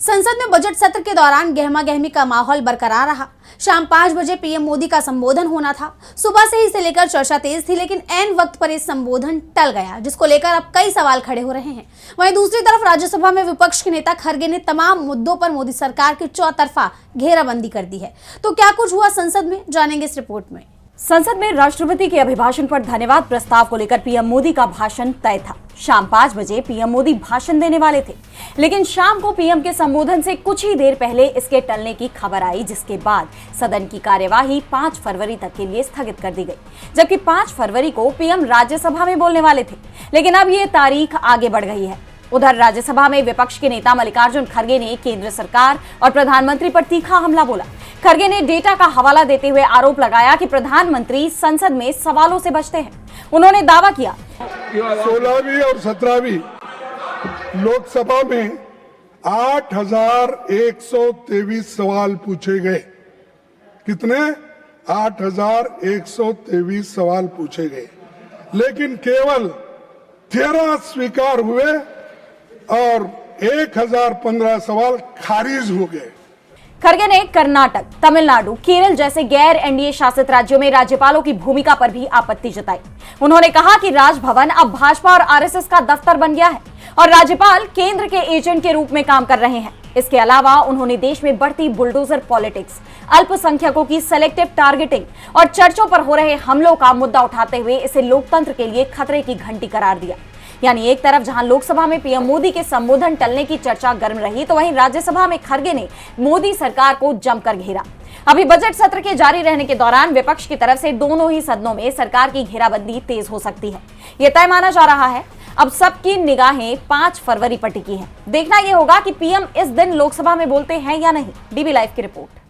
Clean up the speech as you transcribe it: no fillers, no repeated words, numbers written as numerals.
संसद में बजट सत्र के दौरान गहमा गहमी का माहौल बरकरार रहा। शाम 5 बजे पीएम मोदी का संबोधन होना था। सुबह से ही इसे लेकर चर्चा तेज थी, लेकिन ऐन वक्त पर यह संबोधन टल गया, जिसको लेकर अब कई सवाल खड़े हो रहे हैं। वहीं दूसरी तरफ राज्यसभा में विपक्ष के नेता खरगे ने तमाम मुद्दों पर मोदी सरकार की चौतरफा घेराबंदी कर दी है। तो क्या कुछ हुआ संसद में, जानेंगे इस रिपोर्ट में। संसद में राष्ट्रपति के अभिभाषण पर धन्यवाद प्रस्ताव को लेकर पीएम मोदी का भाषण तय था। शाम 5 बजे पीएम मोदी भाषण देने वाले थे, लेकिन शाम को पीएम के संबोधन से कुछ ही देर पहले इसके टलने की खबर आई, जिसके बाद सदन की कार्यवाही 5 फरवरी तक के लिए स्थगित कर दी गई। जबकि 5 फरवरी को पीएम राज्यसभा में बोलने वाले थे, लेकिन अब ये तारीख आगे बढ़ गई है। उधर राज्यसभा में विपक्ष के नेता मल्लिकार्जुन खड़गे ने केंद्र सरकार और प्रधानमंत्री पर तीखा हमला बोला। खड़गे ने डेटा का हवाला देते हुए आरोप लगाया कि प्रधानमंत्री संसद में सवालों से बचते हैं। उन्होंने दावा किया 16वीं और 17वीं लोकसभा में 8,123 सवाल पूछे गए। कितने? 8,123 सवाल पूछे गए, लेकिन केवल 13 स्वीकार हुए और 1,015 सवाल खारिज हो गए। खड़गे ने कर्नाटक, तमिलनाडु, केरल जैसे गैर एनडीए शासित राज्यों में राज्यपालों की भूमिका पर भी आपत्ति जताई। उन्होंने कहा कि राजभवन अब भाजपा और आरएसएस का दफ्तर बन गया है और राज्यपाल केंद्र के एजेंट के रूप में काम कर रहे हैं। इसके अलावा उन्होंने देश में बढ़ती बुलडोजर पॉलिटिक्स, अल्पसंख्यकों की सेलेक्टिव टारगेटिंग और चर्चों पर हो रहे हमलों का मुद्दा उठाते हुए इसे लोकतंत्र के लिए खतरे की घंटी करार दिया। यानी एक तरफ जहां लोकसभा में पीएम मोदी के संबोधन टलने की चर्चा गर्म रही, तो वहीं राज्यसभा में खड़गे ने मोदी सरकार को जमकर घेरा। अभी बजट सत्र के जारी रहने के दौरान विपक्ष की तरफ से दोनों ही सदनों में सरकार की घेराबंदी तेज हो सकती है, यह तय माना जा रहा है। अब सबकी निगाहें 5 फरवरी पर टिकी हैं। देखना यह होगा कि पीएम इस दिन लोकसभा में बोलते हैं या नहीं। डीबी लाइव की रिपोर्ट।